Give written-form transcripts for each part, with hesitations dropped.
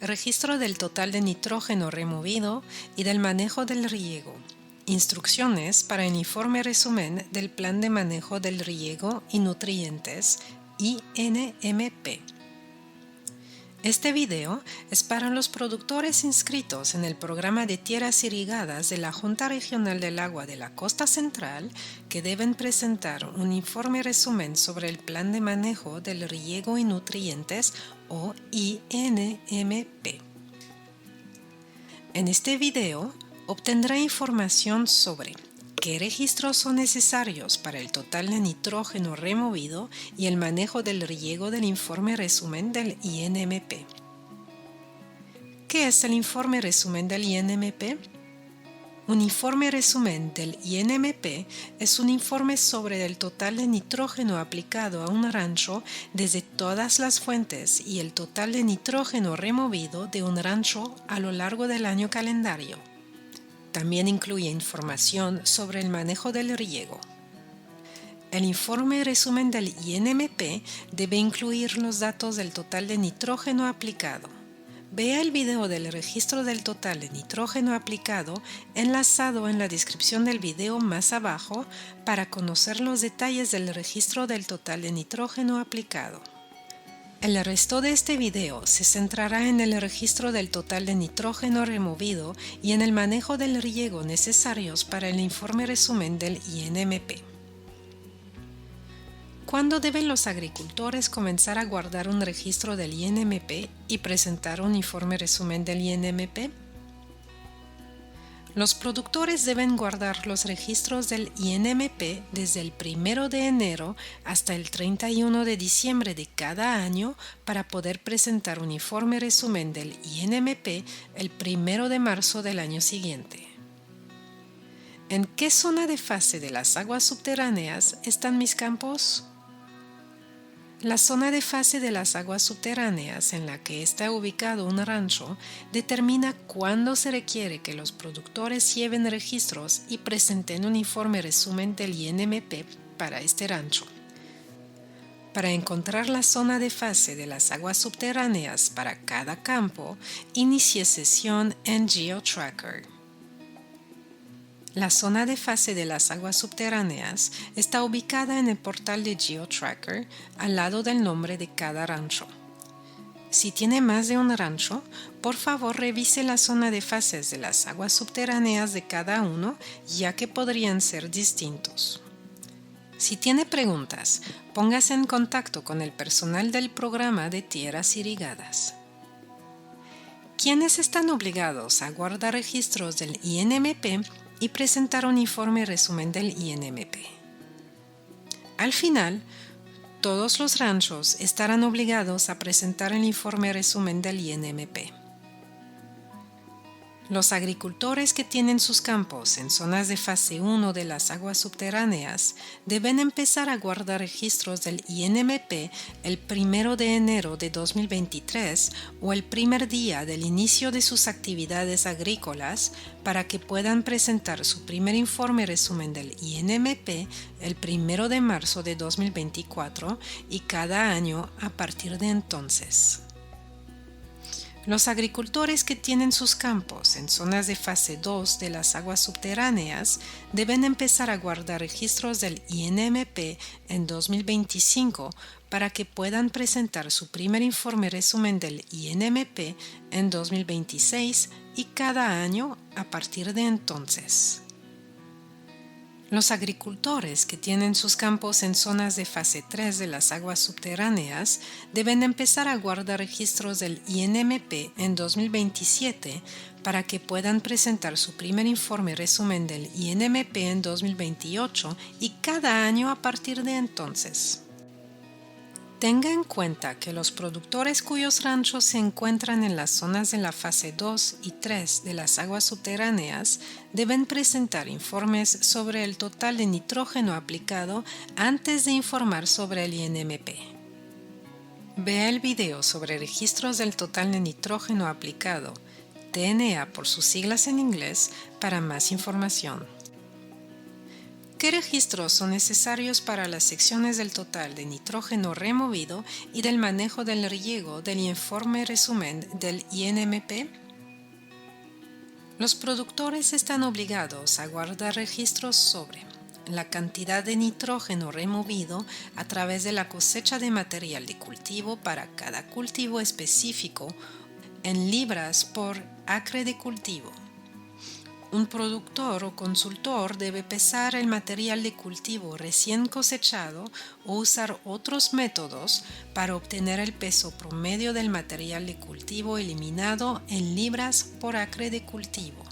registro del total de nitrógeno removido y del manejo del riego. Instrucciones para el informe resumen del Plan de Manejo del Riego y Nutrientes INMP. Este video es para los productores inscritos en el programa de tierras irrigadas de la Junta Regional del Agua de la Costa Central que deben presentar un informe resumen sobre el Plan de Manejo del Riego y Nutrientes o INMP. En este video obtendrá información sobre qué registros son necesarios para el total de nitrógeno removido y el manejo del riego del informe resumen del INMP. ¿Qué es el informe resumen del INMP? Un informe resumen del INMP es un informe sobre el total de nitrógeno aplicado a un rancho desde todas las fuentes y el total de nitrógeno removido de un rancho a lo largo del año calendario. También incluye información sobre el manejo del riego. El informe resumen del INMP debe incluir los datos del total de nitrógeno aplicado. Vea el video del registro del total de nitrógeno aplicado enlazado en la descripción del video más abajo para conocer los detalles del registro del total de nitrógeno aplicado. El resto de este video se centrará en el registro del total de nitrógeno removido y en el manejo del riego necesarios para el informe resumen del INMP. ¿Cuándo deben los agricultores comenzar a guardar un registro del INMP y presentar un informe resumen del INMP? Los productores deben guardar los registros del INMP desde el 1 de enero hasta el 31 de diciembre de cada año para poder presentar un informe resumen del INMP el 1 de marzo del año siguiente. ¿En qué zona de fase de las aguas subterráneas están mis campos? La zona de fase de las aguas subterráneas en la que está ubicado un rancho determina cuándo se requiere que los productores lleven registros y presenten un informe resumen del INMP para este rancho. Para encontrar la zona de fase de las aguas subterráneas para cada campo, inicie sesión en GeoTracker. La zona de fase de las aguas subterráneas está ubicada en el portal de GeoTracker al lado del nombre de cada rancho. Si tiene más de un rancho, por favor revise la zona de fases de las aguas subterráneas de cada uno, ya que podrían ser distintos. Si tiene preguntas, póngase en contacto con el personal del programa de tierras irrigadas. ¿Quiénes están obligados a guardar registros del INMP y presentar un informe resumen del INMP? Al final, todos los ranchos estarán obligados a presentar el informe resumen del INMP. Los agricultores que tienen sus campos en zonas de fase 1 de las aguas subterráneas deben empezar a guardar registros del INMP el 1 de enero de 2023 o el primer día del inicio de sus actividades agrícolas para que puedan presentar su primer informe resumen del INMP el 1 de marzo de 2024 y cada año a partir de entonces. Los agricultores que tienen sus campos en zonas de fase 2 de las aguas subterráneas deben empezar a guardar registros del INMP en 2025 para que puedan presentar su primer informe resumen del INMP en 2026 y cada año a partir de entonces. Los agricultores que tienen sus campos en zonas de fase 3 de las aguas subterráneas deben empezar a guardar registros del INMP en 2027 para que puedan presentar su primer informe resumen del INMP en 2028 y cada año a partir de entonces. Tenga en cuenta que los productores cuyos ranchos se encuentran en las zonas de la fase 2 y 3 de las aguas subterráneas deben presentar informes sobre el total de nitrógeno aplicado antes de informar sobre el INMP. Vea el video sobre registros del total de nitrógeno aplicado, TNA por sus siglas en inglés, para más información. ¿Qué registros son necesarios para las secciones del total de nitrógeno removido y del manejo del riego del informe resumen del INMP? Los productores están obligados a guardar registros sobre la cantidad de nitrógeno removido a través de la cosecha de material de cultivo para cada cultivo específico en libras por acre de cultivo. Un productor o consultor debe pesar el material de cultivo recién cosechado o usar otros métodos para obtener el peso promedio del material de cultivo eliminado en libras por acre de cultivo.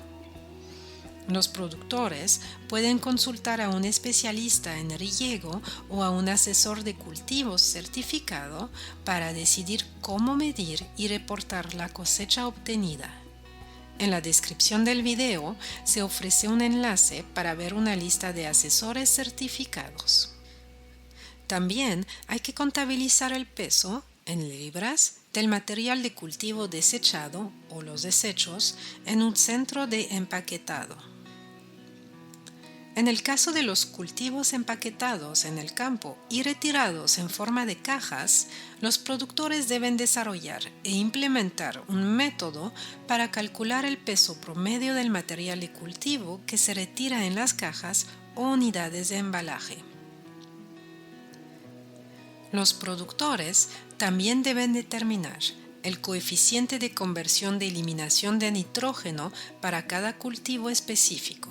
Los productores pueden consultar a un especialista en riego o a un asesor de cultivos certificado para decidir cómo medir y reportar la cosecha obtenida. En la descripción del video se ofrece un enlace para ver una lista de asesores certificados. También hay que contabilizar el peso, en libras, del material de cultivo desechado o los desechos en un centro de empaquetado. En el caso de los cultivos empaquetados en el campo y retirados en forma de cajas, los productores deben desarrollar e implementar un método para calcular el peso promedio del material de cultivo que se retira en las cajas o unidades de embalaje. Los productores también deben determinar el coeficiente de conversión de eliminación de nitrógeno para cada cultivo específico.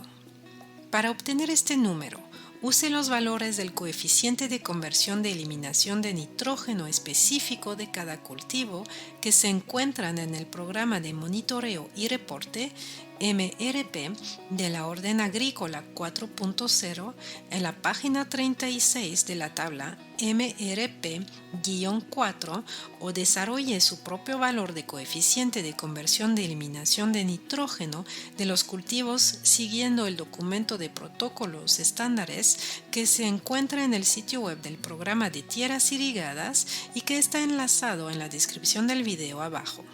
Para obtener este número, use los valores del coeficiente de conversión de eliminación de nitrógeno específico de cada cultivo que se encuentran en el programa de monitoreo y reporte MRP de la Orden Agrícola 4.0 en la página 36 de la tabla MRP-4 o desarrolle su propio valor de coeficiente de conversión de eliminación de nitrógeno de los cultivos siguiendo el documento de protocolos estándares que se encuentra en el sitio web del programa de tierras irrigadas y que está enlazado en la descripción del video abajo.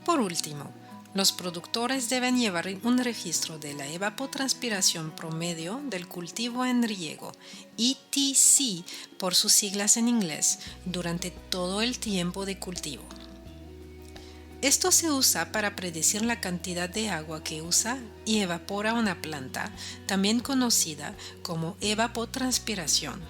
Por último, los productores deben llevar un registro de la evapotranspiración promedio del cultivo en riego, ETC por sus siglas en inglés, durante todo el tiempo de cultivo. Esto se usa para predecir la cantidad de agua que usa y evapora una planta, también conocida como evapotranspiración.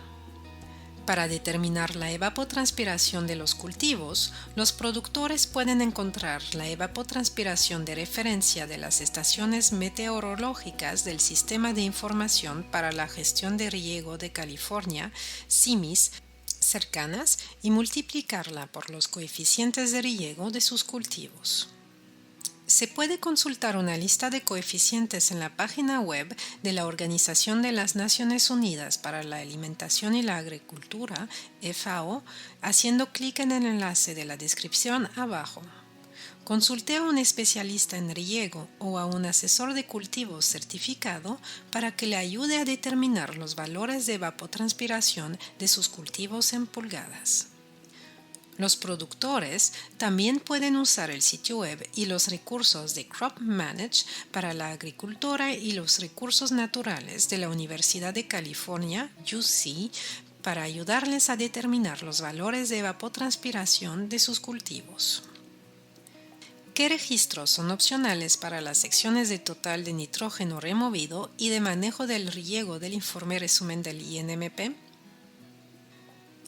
Para determinar la evapotranspiración de los cultivos, los productores pueden encontrar la evapotranspiración de referencia de las estaciones meteorológicas del Sistema de Información para la Gestión de Riego de California, SIMIS, cercanas y multiplicarla por los coeficientes de riego de sus cultivos. Se puede consultar una lista de coeficientes en la página web de la Organización de las Naciones Unidas para la Alimentación y la Agricultura, FAO, haciendo clic en el enlace de la descripción abajo. Consulte a un especialista en riego o a un asesor de cultivos certificado para que le ayude a determinar los valores de evapotranspiración de sus cultivos en pulgadas. Los productores también pueden usar el sitio web y los recursos de Crop Manage para la agricultura y los recursos naturales de la Universidad de California, UC, para ayudarles a determinar los valores de evapotranspiración de sus cultivos. ¿Qué registros son opcionales para las secciones de total de nitrógeno removido y de manejo del riego del informe resumen del INMP?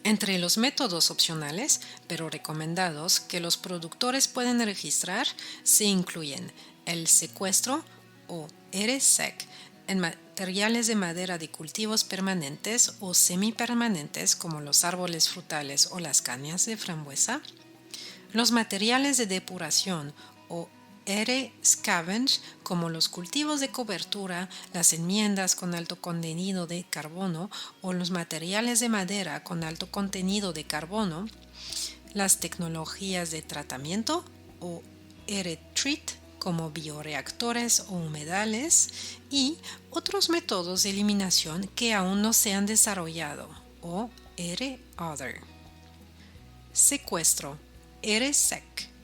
Entre los métodos opcionales, pero recomendados, que los productores pueden registrar, se incluyen el secuestro o RSEC en materiales de madera de cultivos permanentes o semipermanentes como los árboles frutales o las cañas de frambuesa, los materiales de depuración o R-Scavenge, como los cultivos de cobertura, las enmiendas con alto contenido de carbono o los materiales de madera con alto contenido de carbono, las tecnologías de tratamiento o R-Treat, como bioreactores o humedales, y otros métodos de eliminación que aún no se han desarrollado, o R-Other. Secuestro, RSEC.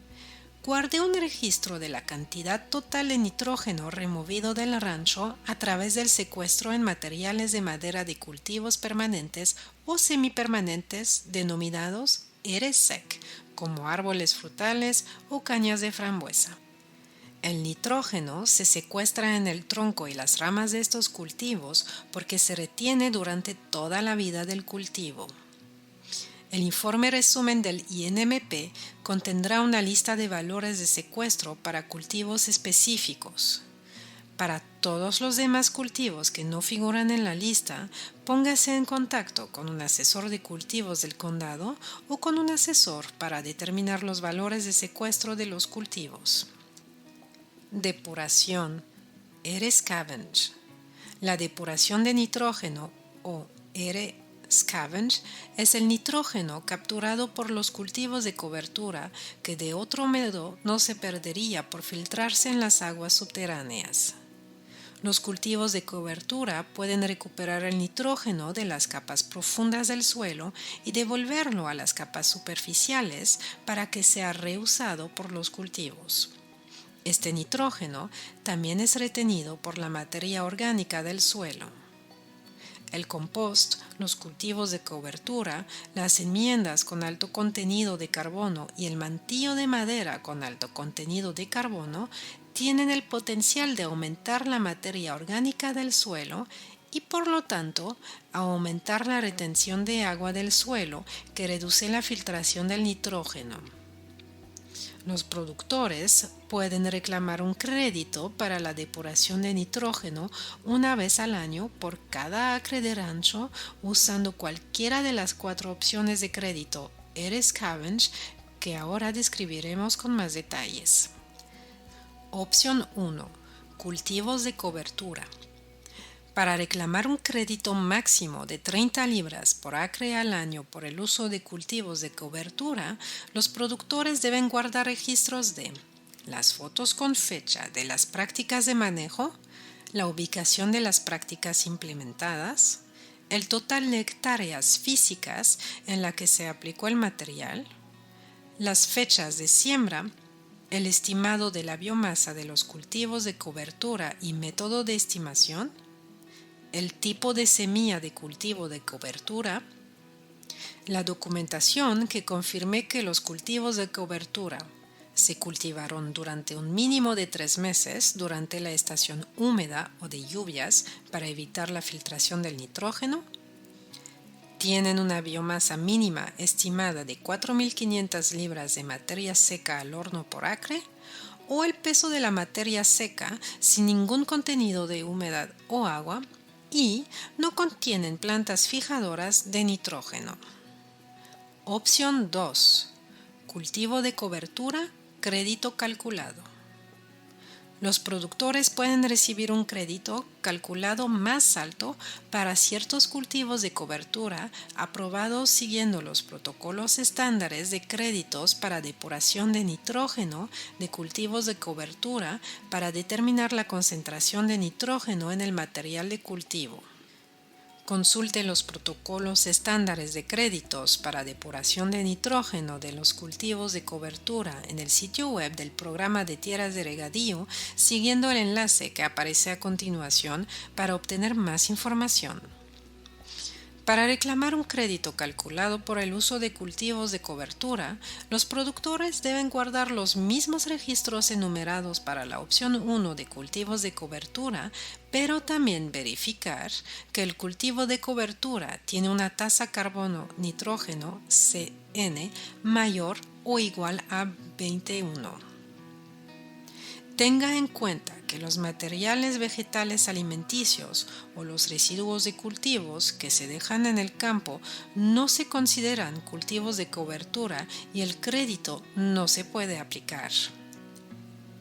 Guarde un registro de la cantidad total de nitrógeno removido del rancho a través del secuestro en materiales de madera de cultivos permanentes o semipermanentes denominados ERESEC, como árboles frutales o cañas de frambuesa. El nitrógeno se secuestra en el tronco y las ramas de estos cultivos porque se retiene durante toda la vida del cultivo. El informe resumen del INMP contendrá una lista de valores de secuestro para cultivos específicos. Para todos los demás cultivos que no figuran en la lista, póngase en contacto con un asesor de cultivos del condado o con un asesor para determinar los valores de secuestro de los cultivos. Depuración. ERE-Scavenge. La depuración de nitrógeno o ERE-Scavenge es el nitrógeno capturado por los cultivos de cobertura que de otro modo no se perdería por filtrarse en las aguas subterráneas. Los cultivos de cobertura pueden recuperar el nitrógeno de las capas profundas del suelo y devolverlo a las capas superficiales para que sea reusado por los cultivos. Este nitrógeno también es retenido por la materia orgánica del suelo. El compost, los cultivos de cobertura, las enmiendas con alto contenido de carbono y el mantillo de madera con alto contenido de carbono tienen el potencial de aumentar la materia orgánica del suelo y por lo tanto aumentar la retención de agua del suelo que reduce la filtración del nitrógeno. Los productores pueden reclamar un crédito para la depuración de nitrógeno una vez al año por cada acre de rancho usando cualquiera de las 4 opciones de crédito ERE-Scavenge que ahora describiremos con más detalles. Opción 1. Cultivos de cobertura. Para reclamar un crédito máximo de 30 libras por acre al año por el uso de cultivos de cobertura, los productores deben guardar registros de las fotos con fecha de las prácticas de manejo, la ubicación de las prácticas implementadas, el total de hectáreas físicas en la que se aplicó el material, las fechas de siembra, el estimado de la biomasa de los cultivos de cobertura y método de estimación, el tipo de semilla de cultivo de cobertura, la documentación que confirme que los cultivos de cobertura se cultivaron durante un mínimo de 3 meses durante la estación húmeda o de lluvias para evitar la filtración del nitrógeno, tienen una biomasa mínima estimada de 4.500 libras de materia seca al horno por acre, o el peso de la materia seca sin ningún contenido de humedad o agua, y no contienen plantas fijadoras de nitrógeno. Opción 2. Cultivo de cobertura, crédito calculado. Los productores pueden recibir un crédito calculado más alto para ciertos cultivos de cobertura aprobados siguiendo los protocolos estándares de créditos para depuración de nitrógeno de cultivos de cobertura para determinar la concentración de nitrógeno en el material de cultivo. Consulte los protocolos estándares de créditos para depuración de nitrógeno de los cultivos de cobertura en el sitio web del programa de tierras de regadío siguiendo el enlace que aparece a continuación para obtener más información. Para reclamar un crédito calculado por el uso de cultivos de cobertura, los productores deben guardar los mismos registros enumerados para la opción 1 de cultivos de cobertura, pero también verificar que el cultivo de cobertura tiene una tasa carbono-nitrógeno CN mayor o igual a 21. Tenga en cuenta que los materiales vegetales alimenticios o los residuos de cultivos que se dejan en el campo no se consideran cultivos de cobertura y el crédito no se puede aplicar.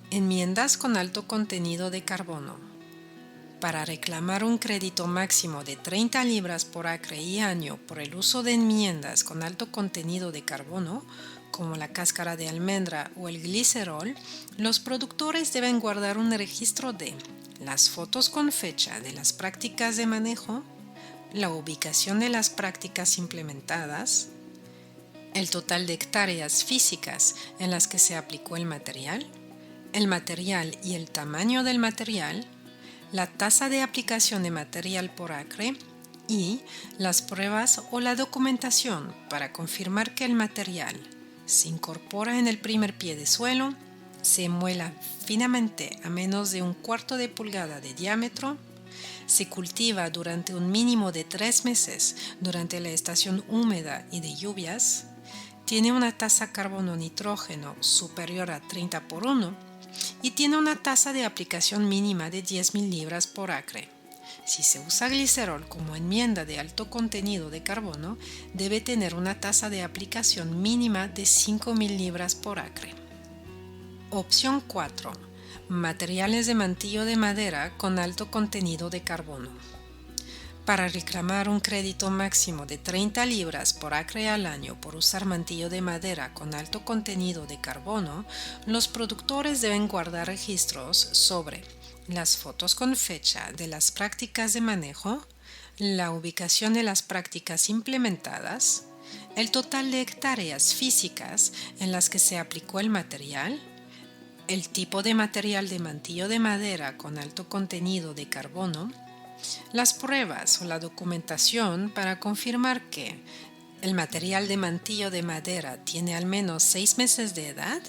Enmiendas con alto contenido de carbono. Para reclamar un crédito máximo de 30 libras por acre y año por el uso de enmiendas con alto contenido de carbono, como la cáscara de almendra o el glicerol, los productores deben guardar un registro de las fotos con fecha de las prácticas de manejo, la ubicación de las prácticas implementadas, el total de hectáreas físicas en las que se aplicó el material y el tamaño del material, la tasa de aplicación de material por acre y las pruebas o la documentación para confirmar que el material se incorpora en el primer pie de suelo, se muela finamente a menos de 1/4 de pulgada de diámetro, se cultiva durante un mínimo de 3 meses durante la estación húmeda y de lluvias, tiene una tasa carbono-nitrógeno superior a 30:1 y tiene una tasa de aplicación mínima de 10.000 libras por acre. Si se usa glicerol como enmienda de alto contenido de carbono, debe tener una tasa de aplicación mínima de 5.000 libras por acre. Opción 4. Materiales de mantillo de madera con alto contenido de carbono. Para reclamar un crédito máximo de 30 libras por acre al año por usar mantillo de madera con alto contenido de carbono, los productores deben guardar registros sobre las fotos con fecha de las prácticas de manejo, la ubicación de las prácticas implementadas, el total de hectáreas físicas en las que se aplicó el material, el tipo de material de mantillo de madera con alto contenido de carbono, las pruebas o la documentación para confirmar que el material de mantillo de madera tiene al menos 6 meses de edad,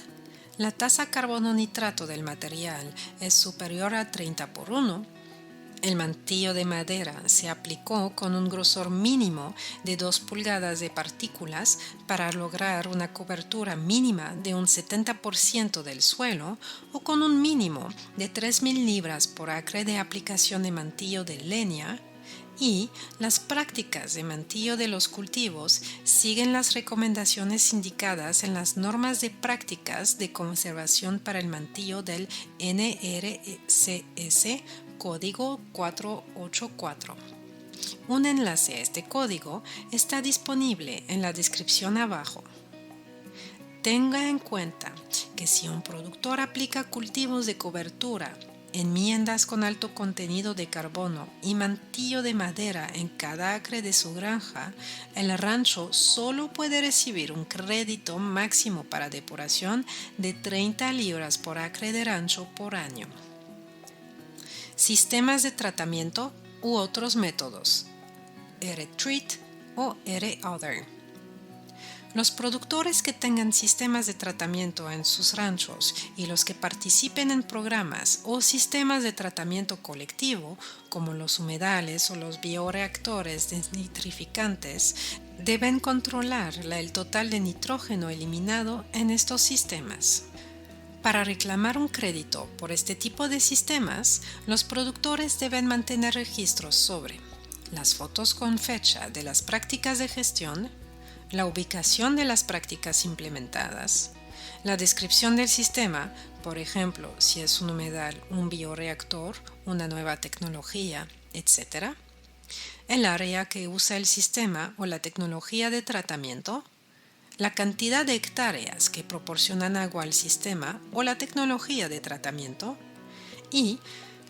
la tasa carbono-nitrato del material es superior a 30:1, el mantillo de madera se aplicó con un grosor mínimo de 2 pulgadas de partículas para lograr una cobertura mínima de un 70% del suelo o con un mínimo de 3.000 libras por acre de aplicación de mantillo de leña, y las prácticas de mantillo de los cultivos siguen las recomendaciones indicadas en las normas de prácticas de conservación para el mantillo del NRCS Código 484. Un enlace a este código está disponible en la descripción abajo. Tenga en cuenta que si un productor aplica cultivos de cobertura, enmiendas con alto contenido de carbono y mantillo de madera en cada acre de su granja, el rancho solo puede recibir un crédito máximo para depuración de 30 libras por acre de rancho por año. Sistemas de tratamiento u otros métodos. R-Treat o R-Other. Los productores que tengan sistemas de tratamiento en sus ranchos y los que participen en programas o sistemas de tratamiento colectivo, como los humedales o los bioreactores desnitrificantes, deben controlar el total de nitrógeno eliminado en estos sistemas. Para reclamar un crédito por este tipo de sistemas, los productores deben mantener registros sobre las fotos con fecha de las prácticas de gestión, la ubicación de las prácticas implementadas, la descripción del sistema, por ejemplo, si es un humedal, un bioreactor, una nueva tecnología, etc., el área que usa el sistema o la tecnología de tratamiento, la cantidad de hectáreas que proporcionan agua al sistema o la tecnología de tratamiento, y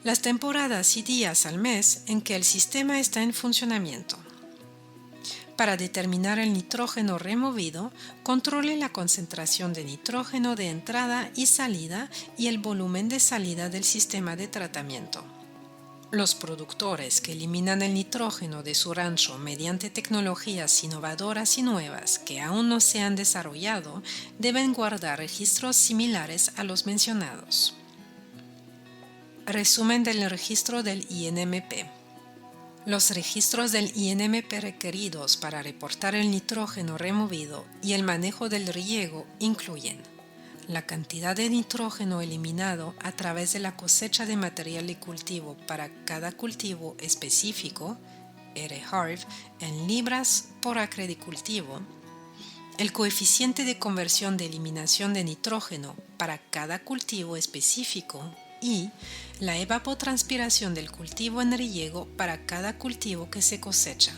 las temporadas y días al mes en que el sistema está en funcionamiento. Para determinar el nitrógeno removido, controle la concentración de nitrógeno de entrada y salida y el volumen de salida del sistema de tratamiento. Los productores que eliminan el nitrógeno de su rancho mediante tecnologías innovadoras y nuevas que aún no se han desarrollado deben guardar registros similares a los mencionados. Resumen del registro del INMP. Los registros del INMP requeridos para reportar el nitrógeno removido y el manejo del riego incluyen la cantidad de nitrógeno eliminado a través de la cosecha de material de cultivo para cada cultivo específico, R-Harv, en libras por acre de cultivo, el coeficiente de conversión de eliminación de nitrógeno para cada cultivo específico y la evapotranspiración del cultivo en riego para cada cultivo que se cosecha.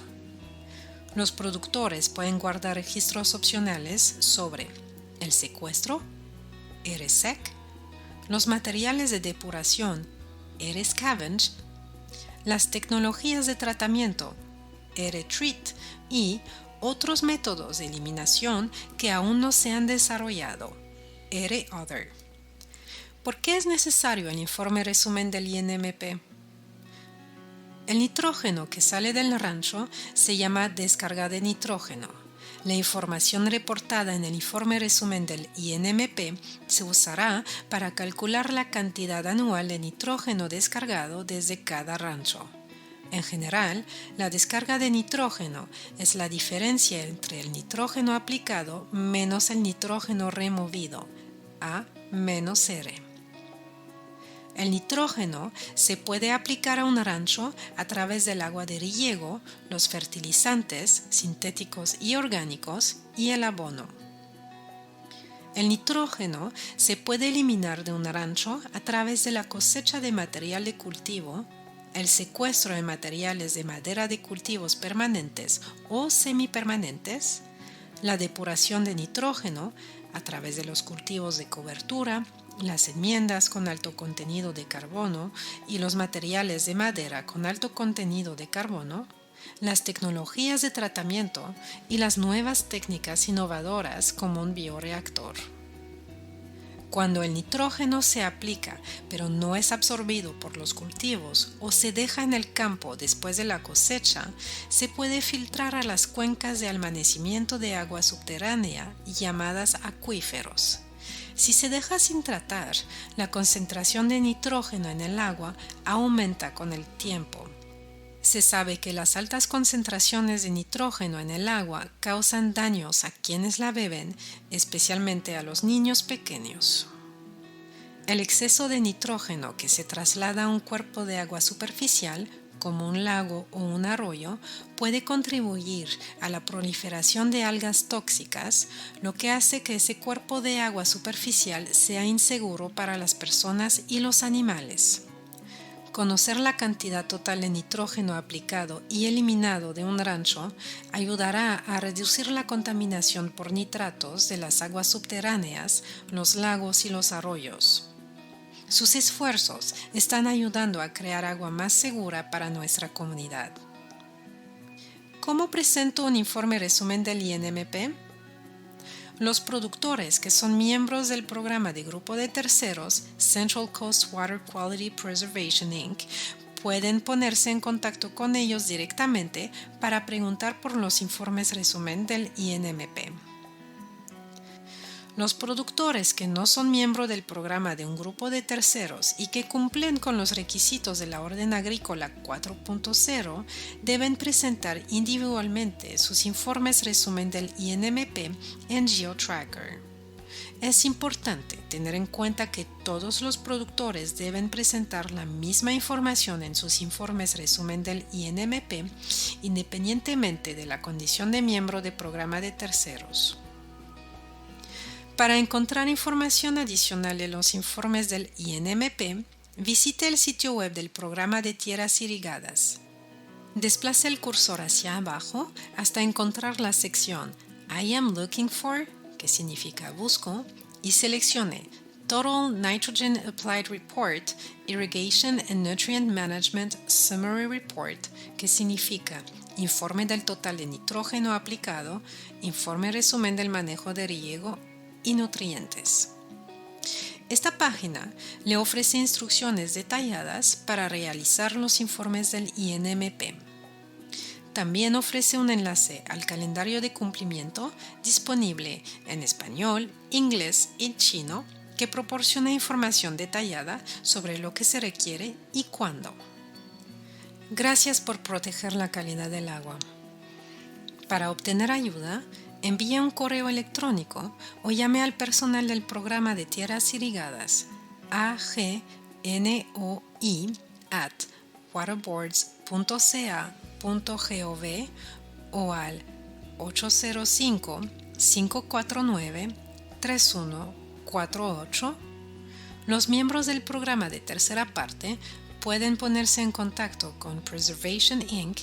Los productores pueden guardar registros opcionales sobre el secuestro, R-Sec, los materiales de depuración, R-Scavenge, las tecnologías de tratamiento, R-Treat, y otros métodos de eliminación que aún no se han desarrollado. R. Other. ¿Por qué es necesario el informe resumen del INMP? El nitrógeno que sale del rancho se llama descarga de nitrógeno. La información reportada en el informe resumen del INMP se usará para calcular la cantidad anual de nitrógeno descargado desde cada rancho. En general, la descarga de nitrógeno es la diferencia entre el nitrógeno aplicado menos el nitrógeno removido, A menos R. El nitrógeno se puede aplicar a un rancho a través del agua de riego, los fertilizantes sintéticos y orgánicos y el abono. El nitrógeno se puede eliminar de un rancho a través de la cosecha de material de cultivo, el secuestro de materiales de madera de cultivos permanentes o semipermanentes, la depuración de nitrógeno a través de los cultivos de cobertura, las enmiendas con alto contenido de carbono y los materiales de madera con alto contenido de carbono, las tecnologías de tratamiento y las nuevas técnicas innovadoras como un bioreactor. Cuando el nitrógeno se aplica pero no es absorbido por los cultivos o se deja en el campo después de la cosecha, se puede filtrar a las cuencas de almacenamiento de agua subterránea llamadas acuíferos. Si se deja sin tratar, la concentración de nitrógeno en el agua aumenta con el tiempo. Se sabe que las altas concentraciones de nitrógeno en el agua causan daños a quienes la beben, especialmente a los niños pequeños. El exceso de nitrógeno que se traslada a un cuerpo de agua superficial, como un lago o un arroyo, puede contribuir a la proliferación de algas tóxicas, lo que hace que ese cuerpo de agua superficial sea inseguro para las personas y los animales. Conocer la cantidad total de nitrógeno aplicado y eliminado de un rancho ayudará a reducir la contaminación por nitratos de las aguas subterráneas, los lagos y los arroyos. Sus esfuerzos están ayudando a crear agua más segura para nuestra comunidad. ¿Cómo presento un informe resumen del INMP? Los productores que son miembros del programa de grupo de terceros Central Coast Water Quality Preservation Inc. pueden ponerse en contacto con ellos directamente para preguntar por los informes resumen del INMP. Los productores que no son miembros del programa de un grupo de terceros y que cumplen con los requisitos de la Orden Agrícola 4.0 deben presentar individualmente sus informes resumen del INMP en GeoTracker. Es importante tener en cuenta que todos los productores deben presentar la misma información en sus informes resumen del INMP, independientemente de la condición de miembro del programa de terceros. Para encontrar información adicional de los informes del INMP, visite el sitio web del programa de tierras irrigadas. Desplace el cursor hacia abajo hasta encontrar la sección I am looking for, que significa busco, y seleccione Total Nitrogen Applied Report, Irrigation and Nutrient Management Summary Report, que significa informe del total de nitrógeno aplicado, informe resumen del manejo de riego y nutrientes. Esta página le ofrece instrucciones detalladas para realizar los informes del INMP. También ofrece un enlace al calendario de cumplimiento disponible en español, inglés y chino que proporciona información detallada sobre lo que se requiere y cuándo. Gracias por proteger la calidad del agua. Para obtener ayuda, envíe un correo electrónico o llame al personal del programa de tierras irrigadas agnoi@waterboards.ca.gov o al 805-549-3148. Los miembros del programa de tercera parte pueden ponerse en contacto con Preservation Inc.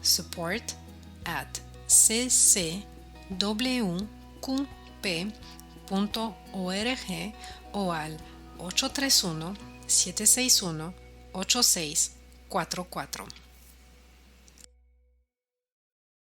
support@ccwqp.org o al 831-761-8644.